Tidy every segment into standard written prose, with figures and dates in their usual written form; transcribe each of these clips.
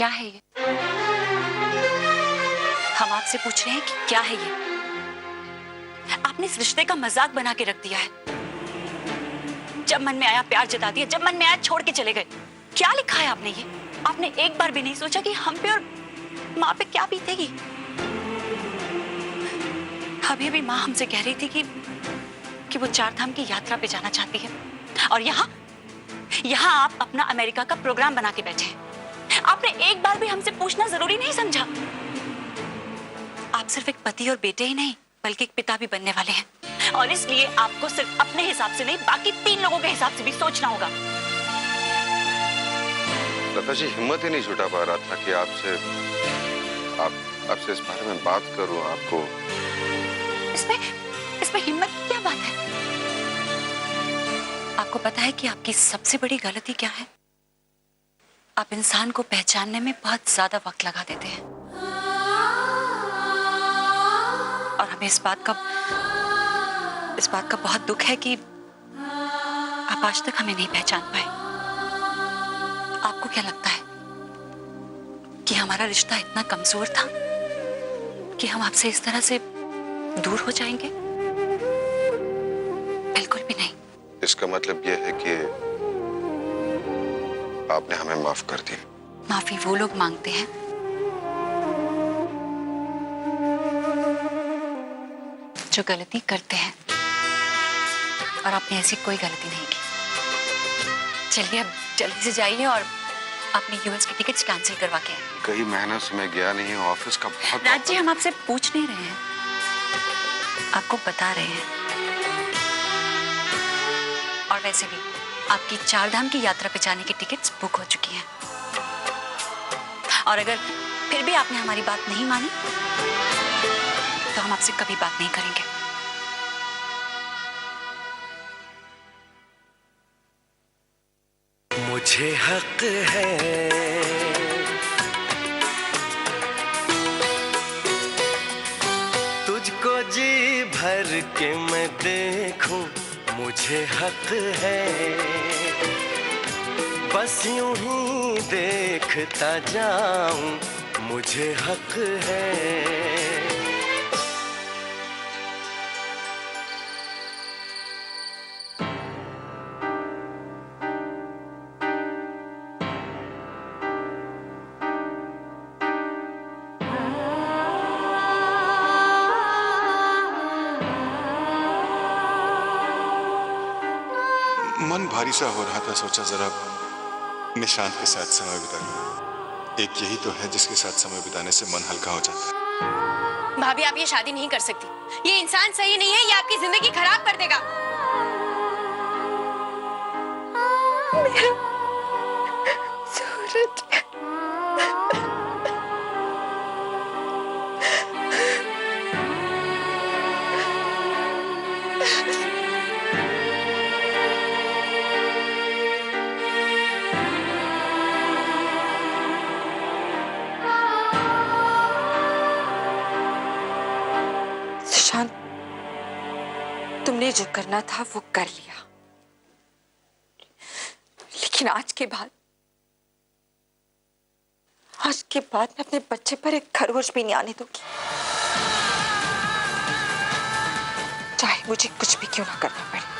क्या है ये? हम आपसे पूछ रहे हैं कि क्या है ये? आपने इस रिश्ते का मजाक बना के रख दिया है। जब मन में आया प्यार जता दिया, जब मन में आया छोड़ के चले गए। क्या लिखा है आपने ये? आपने एक बार भी नहीं सोचा कि हम पे और माँ पे क्या बीतेगी? अभी अभी माँ हमसे कह रही थी कि वो 4 धाम की यात्रा पे जाना चाहती है, और यहाँ आप अपना अमेरिका का प्रोग्राम बना के बैठे हैं। आपने एक बार भी हमसे पूछना जरूरी नहीं समझा? आप सिर्फ एक पति और बेटे ही नहीं, बल्कि एक पिता भी बनने वाले हैं, और इसलिए आपको सिर्फ अपने हिसाब से नहीं, बाकी 3 लोगों के हिसाब से भी सोचना होगा। लता जी, हिम्मत ही नहीं जुटा पा रहा था कि आपसे इस बारे में बात करूं। आपको इसमें हिम्मत की क्या बात है? आपको पता है कि आपकी सबसे बड़ी गलती क्या है? आप इंसान को पहचानने में बहुत ज्यादा वक्त लगा देते हैं, और हमें इस बात का बहुत दुख है कि आप आज तक हमें नहीं पहचान पाए। आपको क्या लगता है कि हमारा रिश्ता इतना कमजोर था कि हम आपसे इस तरह से दूर हो जाएंगे? बिल्कुल भी नहीं। इसका मतलब यह है कि आपने हमें माफ कर दिया। माफी वो लोग मांगते हैं जो गलती करते हैं, और आपने ऐसी कोई गलती नहीं की। चलिए अब जल्दी से जाइए और अपनी यूएस की टिकट्स कैंसिल करवा के आइए। कई महीनों से मैं गया नहीं हूँ, ऑफिस का बहुत। राज जी, हम आपसे पूछ नहीं रहे हैं, आपको बता रहे हैं। और वैसे भी आपकी 4 धाम की यात्रा पे जाने की टिकट्स बुक हो चुकी हैं, और अगर फिर भी आपने हमारी बात नहीं मानी तो हम आपसे कभी बात नहीं करेंगे। मुझे हक है तुझको जी भर के मैं देखूं, मुझे हक है बस यूं ही देखता जाऊं, मुझे हक है। मन भारी सा हो रहा था, सोचा जरा निशांत के साथ समय बिता लूं। एक यही तो है जिसके साथ समय बिताने से मन हल्का हो जाता है। भाभी, आप ये शादी नहीं कर सकती। ये इंसान सही नहीं है, ये आपकी जिंदगी खराब कर देगा। मेरा सूरज, तुमने जो करना था वो कर लिया, लेकिन आज के बाद मैं अपने बच्चे पर एक खरोच भी नहीं आने दूंगी, चाहे मुझे कुछ भी क्यों ना करना पड़े।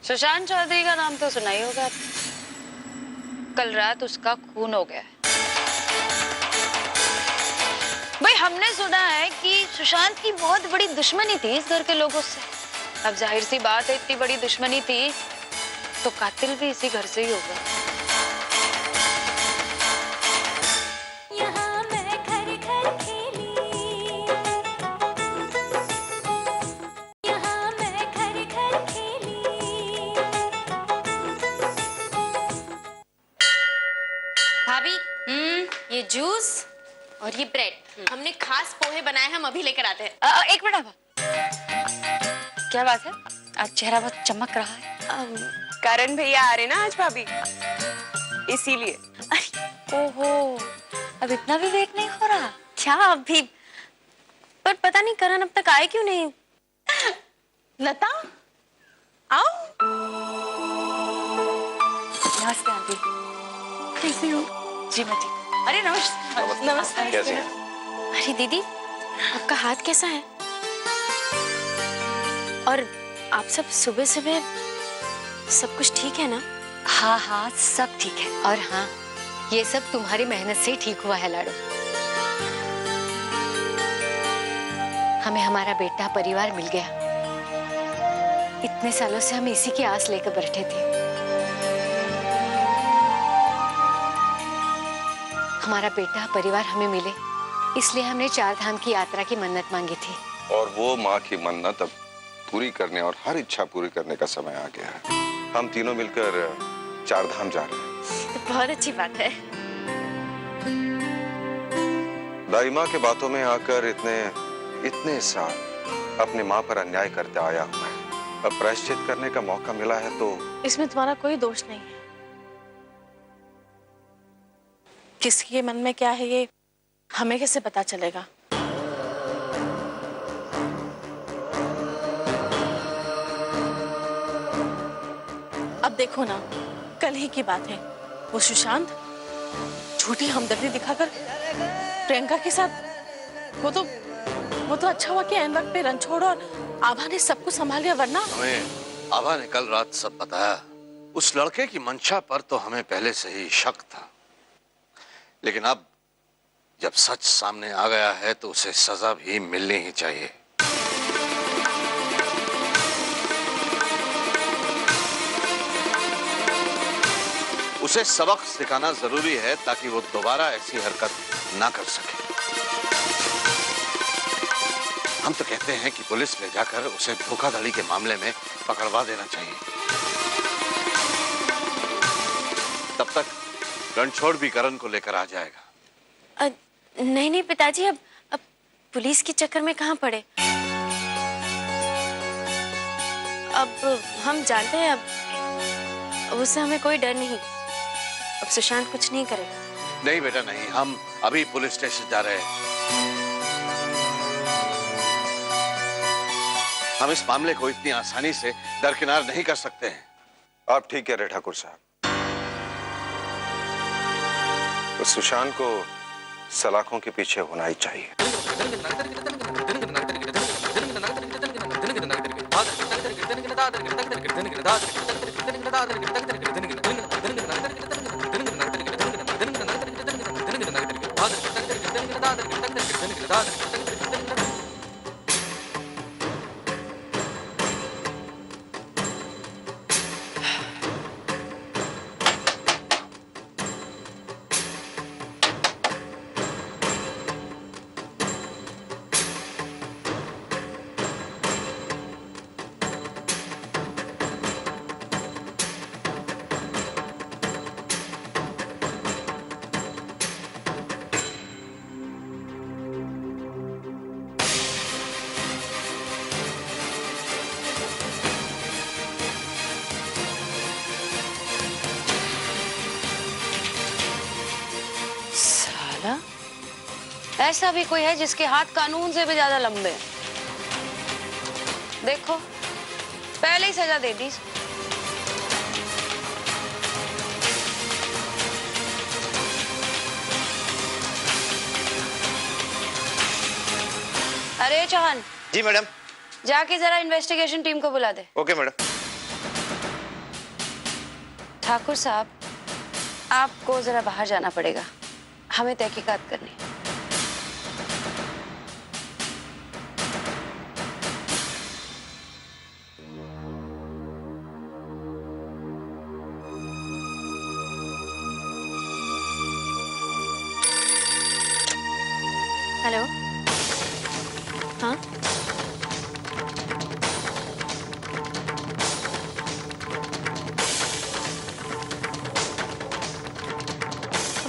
सुशांत चौधरी का नाम तो सुना ही होगा आपने। कल रात उसका खून हो गया है। भाई हमने सुना है कि सुशांत की बहुत बड़ी दुश्मनी थी इस घर के लोगों से। अब जाहिर सी बात है, इतनी बड़ी दुश्मनी थी तो कातिल भी इसी घर से ही होगा। भाभी ये जूस और ये ब्रेड हमने खास पोहे बनाए, हम अभी लेकर आते हैं। एक मिनट अब। क्या बात है, आज चेहरा बहुत चमक रहा है। करण भैया आ रहे ना आज भाभी, इसीलिए। ओहो, अब इतना भी वेट नहीं हो रहा क्या अभी? पर पता नहीं करण अब तक आए क्यों नहीं। लता आओ। नमस्ते आंटी। कैसे हो? जी मैं ठीक। अरे नमस्ते। नमस्ते। कैसे हैं? अरे दीदी, आपका हाथ कैसा है? और आप सब सुबह सुबह सब कुछ ठीक है ना? हाँ हाँ सब ठीक है। और हाँ, ये सब तुम्हारी मेहनत से ही ठीक हुआ है लाडो। हमें हमारा बेटा परिवार मिल गया। इतने सालों से हम इसी की आस लेकर बैठे थे। हमारा बेटा परिवार हमें मिले, इसलिए हमने 4 धाम की यात्रा की मन्नत मांगी थी। और वो माँ की मन्नत अब पूरी करने और हर इच्छा पूरी करने का समय आ गया है। हम तीनों मिलकर 4 धाम जा रहे हैं। तो बहुत अच्छी बात है। दाई माँ के बातों में आकर इतने साल अपनी माँ पर अन्याय करते आया हूँ मैं। अब प्रायश्चित करने का मौका मिला है तो इसमें तुम्हारा कोई दोष नहीं है। किसके मन में क्या है ये हमें कैसे पता चलेगा? अब देखो ना, कल ही की बात है, वो सुशांत झूठी हमदर्दी दिखाकर प्रियंका के साथ वो तो अच्छा हुआ कि ऐन वक्त पे रणछोड़ और आभा ने सब कुछ संभाल लिया, वरना हमें आभा ने कल रात सब बताया। उस लड़के की मंशा पर तो हमें पहले से ही शक था, लेकिन अब जब सच सामने आ गया है तो उसे सजा भी मिलनी ही चाहिए। उसे सबक सिखाना जरूरी है ताकि वो दोबारा ऐसी हरकत ना कर सके। हम तो कहते हैं कि पुलिस ले जाकर उसे धोखाधड़ी के मामले में पकड़वा देना चाहिए। तब तक रणछोड़ भी करण को लेकर आ जाएगा। नहीं नहीं पिताजी, अब पुलिस के चक्कर में कहाँ पड़े। अब हम जानते हैं, अब उससे हमें कोई डर नहीं। अब सुशांत कुछ नहीं करेगा। नहीं बेटा नहीं, हम अभी पुलिस स्टेशन जा रहे हैं। हम इस मामले को इतनी आसानी से दरकिनार नहीं कर सकते हैं। आप ठीक कह रहे ठाकुर साहब। उस सुशांत को सलाखों के पीछे होना ही चाहिए। ऐसा भी कोई है जिसके हाथ कानून से भी ज्यादा लंबे हैं? देखो, पहले ही सजा दे दी। अरे चौहान, जी मैडम। जाके जरा इन्वेस्टिगेशन टीम को बुला दे। Okay madam. ठाकुर साहब, आपको जरा बाहर जाना पड़ेगा, हमें तहकीकात करनी है। हेलो, हाँ,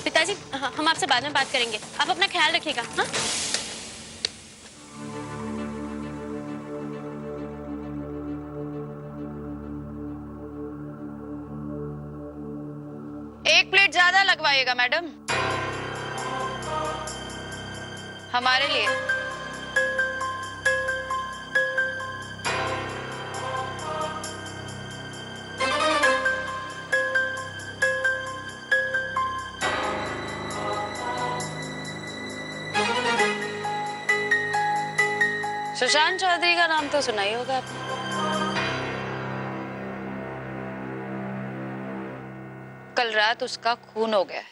पिताजी, हम आपसे बाद में बात करेंगे, आप अपना ख्याल रखिएगा। हाँ, एक प्लेट ज्यादा लगवाइएगा मैडम, हमारे लिए। सुशांत चौधरी का नाम तो सुना ही होगा आपने। कल रात उसका खून हो गया है।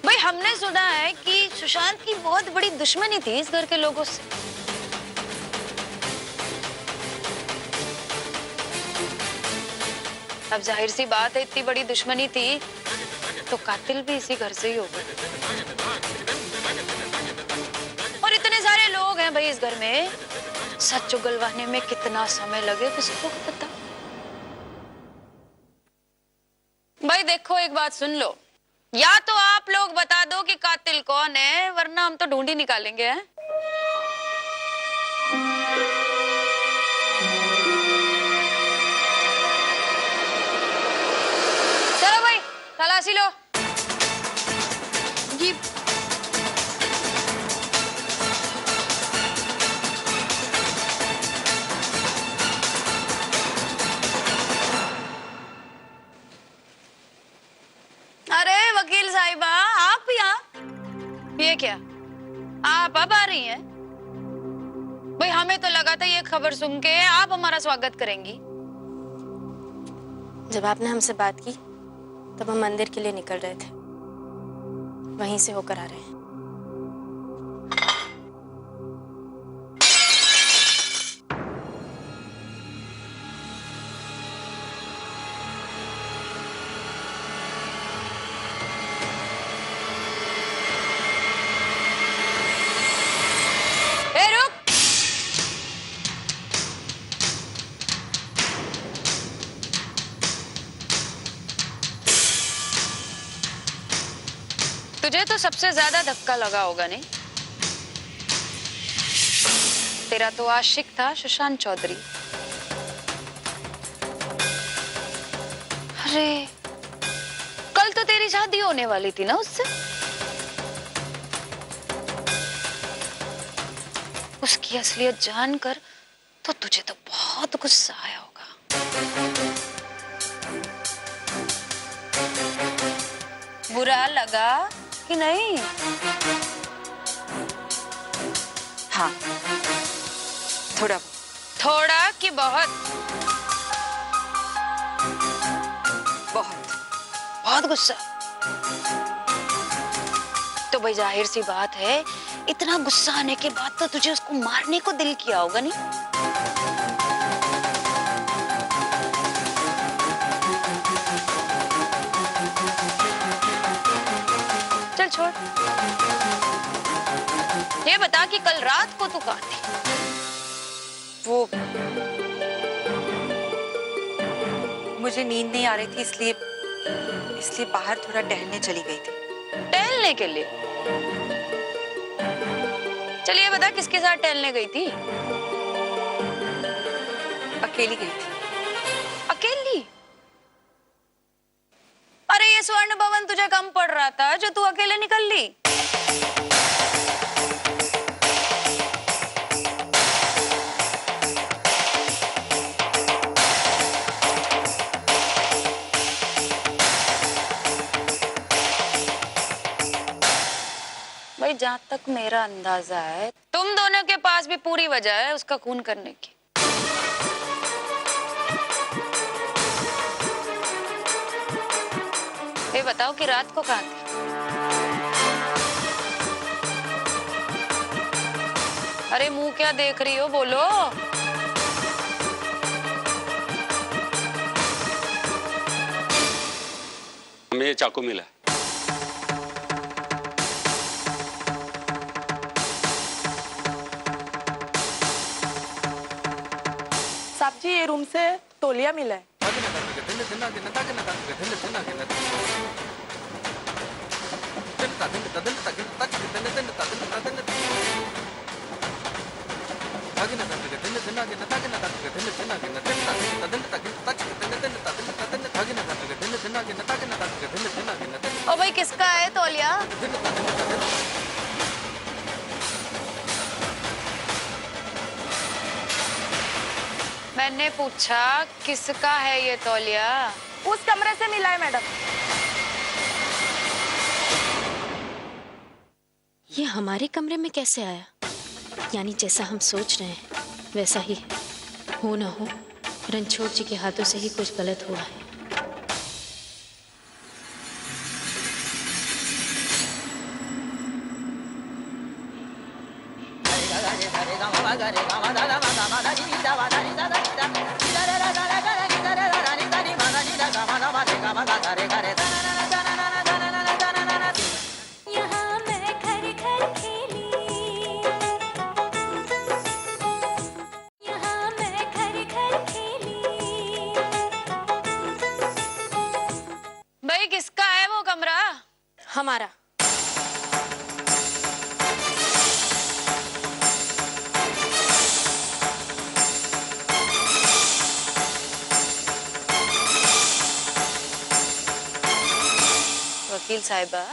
भाई, हमने सुना है कि सुशांत की बहुत बड़ी दुश्मनी थी इस घर के लोगों से। अब जाहिर सी बात है, इतनी बड़ी दुश्मनी थी तो कातिल भी इसी घर से ही होगा। और इतने सारे लोग हैं भाई इस घर में, सच उगलवाने में कितना समय लगे किसको पता। भाई देखो, एक बात सुन लो, या तो आप लोग बता दो कि कातिल कौन है, वरना हम तो ढूंढ ही निकालेंगे। हैं? चलो भाई, तलाशी लो। जी। अरे वकील साहिबा, आप यहाँ? ये क्या, आप अब आ रही हैं? भाई हमें तो लगा था ये खबर सुन के आप हमारा स्वागत करेंगी। जब आपने हमसे बात की तब हम मंदिर के लिए निकल रहे थे, वहीं से होकर आ रहे हैं। ए रुक! तुझे तो सबसे ज्यादा धक्का लगा होगा नहीं? तेरा तो आशिक था सुशांत चौधरी। अरे कल तो तेरी शादी होने वाली थी ना उससे। उसकी असलियत जानकर तो तुझे तो बहुत गुस्सा आया होगा। बुरा लगा कि नहीं? हाँ, थोड़ा थोड़ा कि बहुत? बहुत। बहुत गुस्सा। तो भाई जाहिर सी बात है, इतना गुस्सा आने के बाद तो तुझे उसको मारने को दिल किया होगा नहीं? चल छोड़, ये बता कि कल रात को तू कहाँ थी? वो मुझे नींद नहीं आ रही थी, इसलिए बाहर थोड़ा टहलने चली गई थी। टहलने के लिए? चलिए बता, किसके साथ टहलने गई थी? अकेली गई थी। अकेली? ये स्वर्ण भवन तुझे कम पड़ रहा था जो तू अकेले निकल ली? भाई जहां तक मेरा अंदाजा है तुम दोनों के पास भी पूरी वजह है उसका खून करने की। ये बताओ कि रात को कहाँ थे? अरे मुंह क्या देख रही हो, बोलो। हमें ये चाकू मिला। साहब जी ये रूम से तौलिया मिला है। ओ भाई किसका है तौलिया? मैंने पूछा किसका है ये तौलिया? उस कमरे से मिला है मैडम। ये हमारे कमरे में कैसे आया? यानी जैसा हम सोच रहे हैं वैसा ही है। हो ना हो रणछोड़ जी के हाथों से ही कुछ गलत हुआ है। भाई किसका है वो कमरा? हमारा। वकील साहिबा,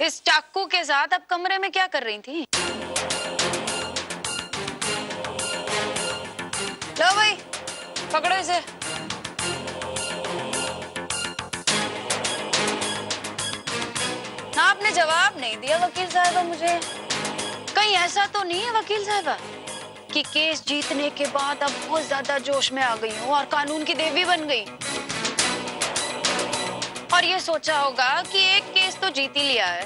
इस चाकू के साथ अब कमरे में क्या कर रही थी? लो भाई पकड़ो इसे। आपने जवाब नहीं दिया वकील साहिबा मुझे। कहीं ऐसा तो नहीं है वकील साहिबा कि केस जीतने के बाद अब बहुत ज्यादा जोश में आ गई हो और कानून की देवी बन गई और ये सोचा होगा कि एक केस तो जीत ही लिया है,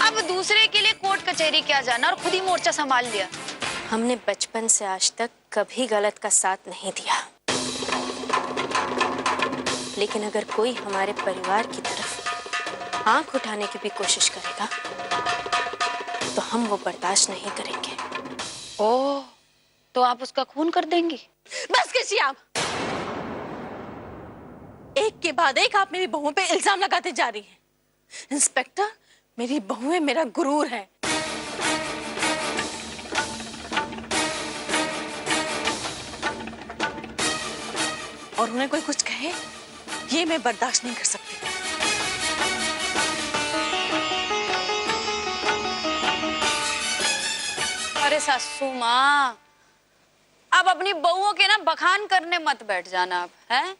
अब दूसरे के लिए कोर्ट कचहरी क्या जाना और खुद ही मोर्चा संभाल लिया। हमने बचपन से आज तक कभी गलत का साथ नहीं दिया, लेकिन अगर कोई हमारे परिवार की तरफ आंख उठाने की भी कोशिश करेगा तो हम वो बर्दाश्त नहीं करेंगे। ओह, तो आप उसका खून कर देंगी? बस कीजिए आप। एक के बाद एक आप मेरी बहुओं पे इल्जाम लगाते जा रही हैं। इंस्पेक्टर, मेरी बहुएं मेरा गुरूर है। और उन्हें कोई कुछ कहे ये मैं बर्दाश्त नहीं कर सकती। अरे सासू माँ, अब अपनी बहुओं के ना बखान करने मत बैठ जाना आप, हैं?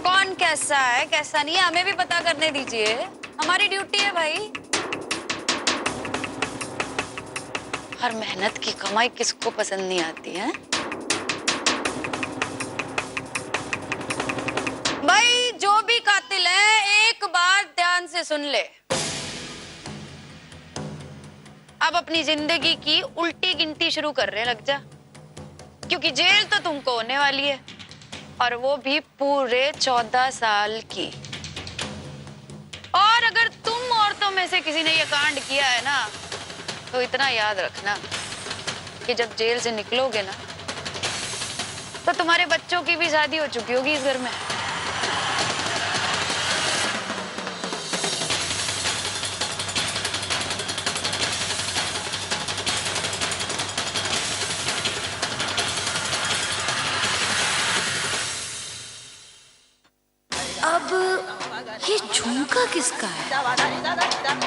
कौन कैसा है कैसा नहीं है हमें भी पता करने दीजिए, हमारी ड्यूटी है भाई। हर मेहनत की कमाई किसको पसंद नहीं आती है? भाई जो भी कातिल है एक बात ध्यान से सुन ले, अब अपनी जिंदगी की उल्टी गिनती शुरू कर रहे लग जा, क्योंकि जेल तो तुमको होने वाली है और वो भी पूरे 14 साल की। और अगर तुम औरतों में से किसी ने ये कांड किया है ना तो इतना याद रखना कि जब जेल से निकलोगे ना तो तुम्हारे बच्चों की भी शादी हो चुकी होगी इस घर में। ये झुमका किसका है?